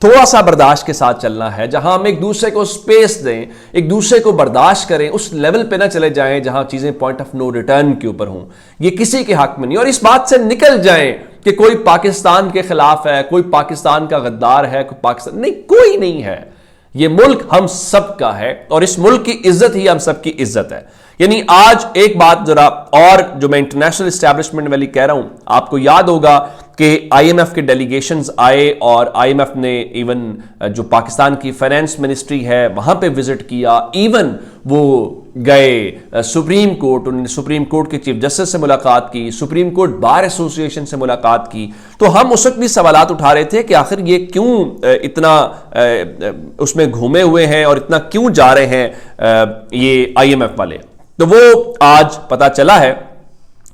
تھوڑا سا برداشت کے ساتھ چلنا ہے, جہاں ہم ایک دوسرے کو سپیس دیں, ایک دوسرے کو برداشت کریں, اس لیول پہ نہ چلے جائیں جہاں چیزیں پوائنٹ آف نو ریٹرن کے اوپر ہوں. یہ کسی کے حق میں نہیں, اور اس بات سے نکل جائیں کہ کوئی پاکستان کے خلاف ہے, کوئی پاکستان کا غدار ہے, کوئی پاکستان نہیں, کوئی نہیں ہے. یہ ملک ہم سب کا ہے اور اس ملک کی عزت ہی ہم سب کی عزت ہے. یعنی آج ایک بات ذرا اور جو میں انٹرنیشنل اسٹیبلشمنٹ والی کہہ رہا ہوں, آپ کو یاد ہوگا کہ آئی ایم ایف کے ڈیلیگیشنز آئے اور آئی ایم ایف نے ایون جو پاکستان کی فائنینس منسٹری ہے وہاں پہ وزٹ کیا, ایون وہ گئے سپریم کورٹ, انہوں نے سپریم کورٹ کے چیف جسٹس سے ملاقات کی, سپریم کورٹ بار ایسوسی ایشن سے ملاقات کی. تو ہم اس وقت بھی سوالات اٹھا رہے تھے کہ آخر یہ کیوں اتنا اس میں گھومے ہوئے ہیں اور اتنا کیوں جا رہے ہیں یہ آئی ایم ایف والے. تو وہ آج پتا چلا ہے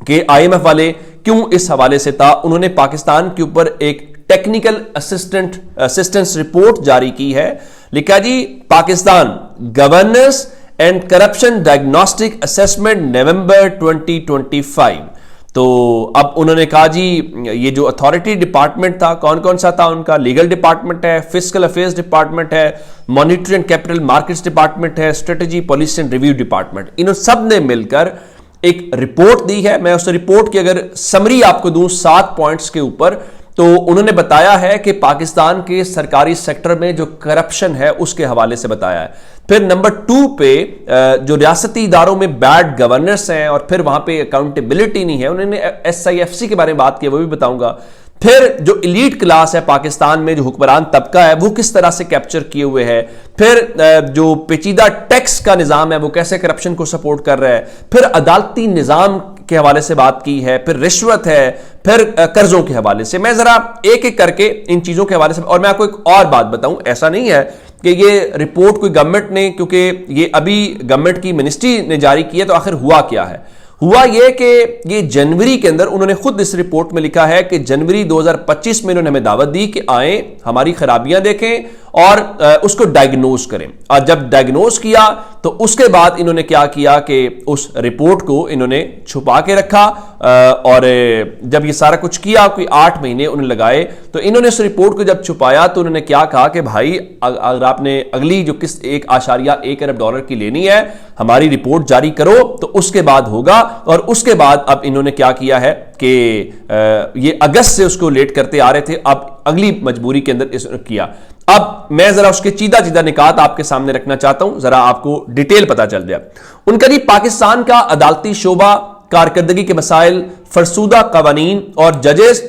کہ آئی ایم ایف والے کیوں اس حوالے سے تھا. انہوں نے پاکستان کے اوپر ایک ٹیکنیکل اسسٹنس رپورٹ جاری کی ہے. لکھا جی Pakistan governance and corruption diagnostic assessment November 2025. تو اب انہوں نے کہا جی یہ جو اتھارٹی ڈپارٹمنٹ تھا کون کون سا تھا ان کا, لیگل ڈپارٹمنٹ ہے, فسکل افیئرز ڈپارٹمنٹ ہے, monetary and capital markets department ہے, strategy policy and review department, انہوں سب نے مل کر ایک رپورٹ دی ہے. میں اس رپورٹ کی اگر سمری آپ کو دوں 7 پوائنٹس کے اوپر, تو انہوں نے بتایا ہے کہ پاکستان کے سرکاری سیکٹر میں جو کرپشن ہے اس کے حوالے سے بتایا ہے. پھر نمبر 2 پہ جو ریاستی اداروں میں بیڈ گورننس ہیں اور پھر وہاں پہ اکاؤنٹیبلٹی نہیں ہے, انہوں نے ایس آئی ایف سی کے بارے میں بات کی, وہ بھی بتاؤں گا. پھر جو ایلیٹ کلاس ہے پاکستان میں, جو حکمران طبقہ ہے, وہ کس طرح سے کیپچر کیے ہوئے ہے. پھر جو پیچیدہ ٹیکس کا نظام ہے وہ کیسے کرپشن کو سپورٹ کر رہا ہے. پھر عدالتی نظام کے حوالے سے بات کی ہے, پھر رشوت ہے, پھر قرضوں کے حوالے سے. میں ذرا ایک ایک کر کے ان چیزوں کے حوالے سے, اور میں آپ کو ایک اور بات بتاؤں, ایسا نہیں ہے کہ یہ رپورٹ کوئی گورنمنٹ نے, کیونکہ یہ ابھی گورنمنٹ کی منسٹری نے جاری کی ہے, تو آخر ہوا کیا ہے. ہوا یہ کہ یہ جنوری کے اندر انہوں نے خود اس رپورٹ میں لکھا ہے کہ جنوری 2025 میں انہوں نے ہمیں دعوت دی کہ آئیں ہماری خرابیاں دیکھیں اور اس کو ڈائگنوز کریں. اور جب ڈائگنوز کیا تو اس کے بعد انہوں نے کیا کیا کہ اس رپورٹ کو انہوں نے چھپا کے رکھا, اور جب یہ سارا کچھ کیا کوئی 8 مہینے انہوں نے لگائے, تو انہوں نے اس رپورٹ کو جب چھپایا تو انہوں نے کیا کہا کہ بھائی اگر آپ نے اگلی جو قسط 1.1 ارب ڈالر کی لینی ہے ہماری رپورٹ جاری کرو تو اس کے بعد ہوگا. اور اس کے بعد اب انہوں نے کیا ہے کہ یہ اگست سے اس کو لیٹ کرتے آ رہے تھے, اب اگلی مجبوری کے اندر اس نے کیا. اب میں ذرا اس کے چیدہ نکات آپ کے سامنے رکھنا چاہتا ہوں, ذرا آپ کو ڈیٹیل پتا چل جائے. ان کا جی پاکستان کا عدالتی شعبہ, کارکردگی کے مسائل, فرسودہ قوانین اور ججز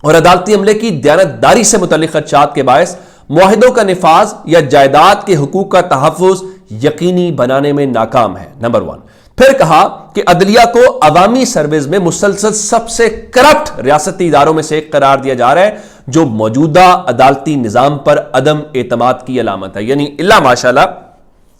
اور عدالتی عملے کی دیانتداری سے متعلق خدشات کے باعث معاہدوں کا نفاذ یا جائیداد کے حقوق کا تحفظ یقینی بنانے میں ناکام ہے. نمبر 1. پھر کہا کہ عدلیہ کو عوامی سروس میں مسلسل سب سے کرپٹ ریاستی اداروں میں سے ایک قرار دیا جا رہا ہے, جو موجودہ عدالتی نظام پر عدم اعتماد کی علامت ہے. یعنی اللہ ماشاءاللہ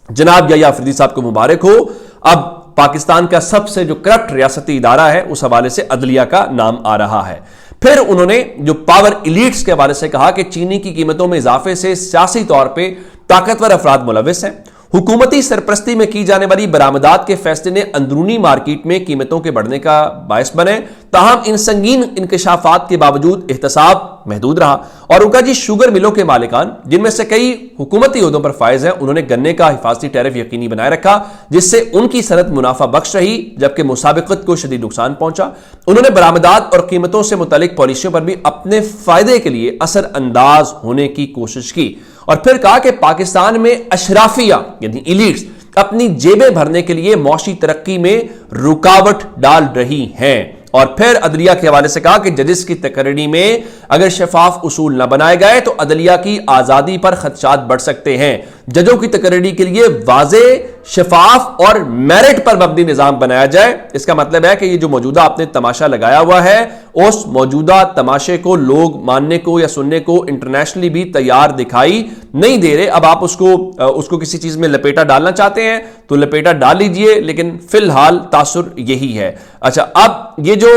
جناب یحییٰ آفریدی صاحب کو مبارک ہو, اب پاکستان کا سب سے جو کرپٹ ریاستی ادارہ ہے اس حوالے سے عدلیہ کا نام آ رہا ہے. پھر انہوں نے جو پاور ایلیٹس کے حوالے سے کہا کہ چینی کی قیمتوں میں اضافے سے سیاسی طور پہ طاقتور افراد ملوث ہیں. حکومتی سرپرستی میں کی جانے والی برآمدات کے فیصلے نے اندرونی مارکیٹ میں قیمتوں کے بڑھنے کا باعث بنے, تاہم ان سنگین انکشافات کے باوجود احتساب محدود رہا. اور ان کا جی شوگر ملوں کے مالکان, جن میں سے کئی حکومتی عہدوں پر فائز ہیں, انہوں نے گنے کا حفاظتی ٹیرف یقینی بنائے رکھا جس سے ان کی صنعت منافع بخش رہی جبکہ مسابقت کو شدید نقصان پہنچا. انہوں نے برآمدات اور قیمتوں سے متعلق پالیسیوں پر بھی اپنے فائدے کے لیے اثر انداز ہونے کی کوشش کی. اور پھر کہا کہ پاکستان میں اشرافیہ یعنی ایلیٹس اپنی جیبیں بھرنے کے لیے معاشی ترقی میں رکاوٹ ڈال رہی ہیں. اور پھر عدلیہ کے حوالے سے کہا کہ ججز کی تقرری میں اگر شفاف اصول نہ بنائے گئے تو عدلیہ کی آزادی پر خدشات بڑھ سکتے ہیں. ججوں کی تقرری کے لیے واضح, شفاف اور میرٹ پر مبنی نظام بنایا جائے. اس کا مطلب ہے کہ یہ جو موجودہ آپ نے تماشا لگایا ہوا ہے, اس موجودہ تماشے کو لوگ ماننے کو یا سننے کو انٹرنیشنلی بھی تیار دکھائی نہیں دے رہے. اب آپ اس کو کسی چیز میں لپیٹا ڈالنا چاہتے ہیں تو لپیٹا ڈال لیجئے, لیکن فی الحال تاثر یہی ہے. اچھا, اب یہ جو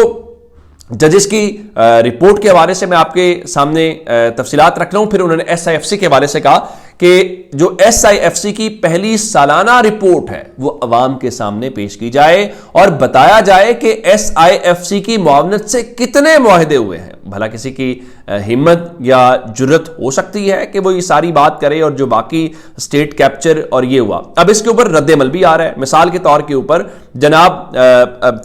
ججز کی رپورٹ کے حوالے سے میں آپ کے سامنے تفصیلات رکھ رہا ہوں. پھر انہوں نے ایس آئی ایف سی کے حوالے سے کہا کہ جو ایس آئی ایف سی کی پہلی سالانہ رپورٹ ہے وہ عوام کے سامنے پیش کی جائے اور بتایا جائے کہ ایس آئی ایف سی کی معاونت سے کتنے معاہدے ہوئے ہیں. بھلا کسی کی ہمت یا جرت ہو سکتی ہے کہ وہ یہ ساری بات کرے اور جو باقی اسٹیٹ کیپچر اور یہ ہوا. اب اس کے اوپر رد عمل بھی آ رہا ہے. مثال کے طور کے اوپر جناب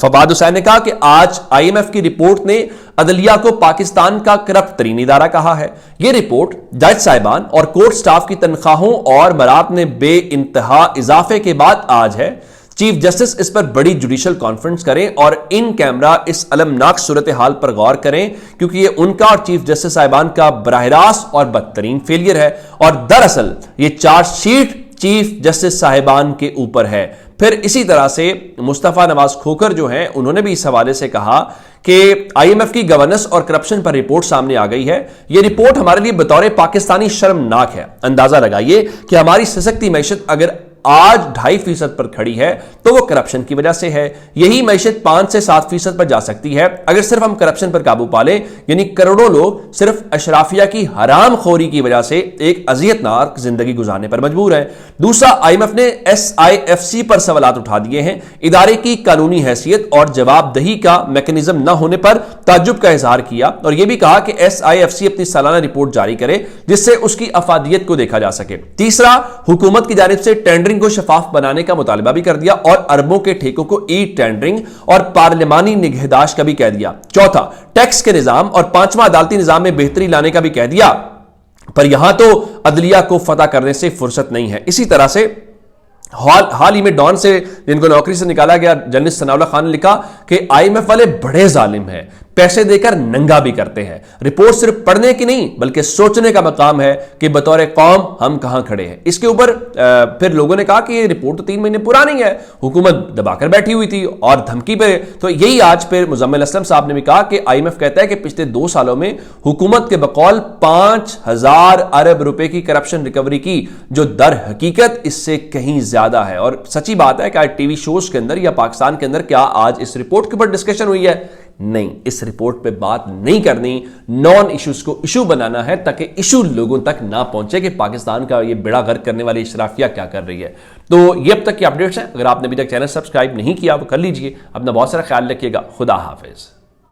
فواد حسین نے کہا کہ آج آئی ایم ایف کی رپورٹ نے عدلیہ کو پاکستان کا کرپٹ ترین ادارہ کہا ہے. یہ رپورٹ جج صاحبان اور کورٹ سٹاف کی تنخواہوں اور برات میں بے انتہا اضافے کے بعد آج ہے. چیف جسٹس اس پر بڑی جوڈیشل کانفرنس کریں اور ان کیمرہ اس المناک صورتحال پر غور کریں, کیونکہ یہ ان کا اور چیف جسٹس صاحبان کا براہ راست اور بدترین فیلئر ہے. اور دراصل یہ چارج شیٹ چیف جسٹس صاحبان کے اوپر ہے. پھر اسی طرح سے مصطفیٰ نواز کھوکھر جو ہیں انہوں نے بھی اس حوالے سے کہا کہ آئی ایم ایف کی گورننس اور کرپشن پر رپورٹ سامنے آ گئی ہے. یہ رپورٹ ہمارے لیے بطور پاکستانی شرمناک ہے. اندازہ لگائیے کہ ہماری سسکتی معیشت اگر آج 2.5% پر کھڑی ہے تو وہ کرپشن کی وجہ سے ہے. یہی معیشت 5 سے 7% پر جا سکتی ہے اگر صرف ہم کرپشن پر قابو پا لیں. یعنی کروڑوں لوگ صرف اشرافیہ کی حرام خوری کی وجہ سے ایک اذیتناک زندگی گزارنے پر مجبور ہیں. دوسرا, آئی ایم ایف نے SIFC پر سوالات اٹھا دیے ہیں. ادارے کی قانونی حیثیت اور جواب دہی کا میکانزم نہ ہونے پر تعجب کا اظہار کیا اور یہ بھی کہا کہ SIFC اپنی سالانہ رپورٹ جاری کرے جس سے اس کی افادیت کو دیکھا جا سکے. تیسرا, حکومت کی جانب سے ٹینڈرنگ کو شفاف بنانے کا مطالبہ بھی کر دیا اور اربوں کے ٹھیکوں کو ای ٹینڈرنگ اور پارلیمانی نگہداشت کا بھی کہہ دیا. چوتھا, ٹیکس کے نظام اور پانچواں عدالتی نظام میں بہتری لانے کا بھی کہہ دیا. پر یہاں تو عدلیہ کو فتح کرنے سے فرصت نہیں ہے. اسی طرح سے حال ہی میں ڈان سے جن کو نوکری سے نکالا گیا جرنلسٹ ثناء اللہ خان نے لکھا کہ آئی ایم ایف والے بڑے ظالم ہیں, پیسے دے کر ننگا بھی کرتے ہیں. رپورٹ صرف پڑھنے کی نہیں بلکہ سوچنے کا مقام ہے کہ بطور قوم ہم کہاں کھڑے ہیں. اس کے اوپر پھر لوگوں نے کہا کہ یہ رپورٹ تو 3 مہینے پرانی ہے, حکومت دبا کر بیٹھی ہوئی تھی اور دھمکی پہ. تو یہی آج پھر مزمل اسلم صاحب نے بھی کہا کہ آئی ایم ایف کہتا ہے کہ پچھلے 2 سالوں میں حکومت کے بقول 5,000 ارب روپے کی کرپشن ریکوری کی, جو در حقیقت اس سے کہیں زیادہ ہے. اور سچی بات ہے کہ آج ٹی وی شوز کے اندر یا پاکستان کے اندر کیا آج اس رپورٹ کے اوپر ڈسکشن ہوئی ہے؟ نہیں. اس رپورٹ پہ بات نہیں کرنی, نان ایشوز کو ایشو بنانا ہے تاکہ ایشو لوگوں تک نہ پہنچے کہ پاکستان کا یہ بیڑا غرق کرنے والی اشرافیہ کیا کر رہی ہے. تو یہ اب تک کی اپڈیٹس ہیں. اگر آپ نے ابھی تک چینل سبسکرائب نہیں کیا وہ کر لیجئے. اپنا بہت سارا خیال رکھیے گا. خدا حافظ.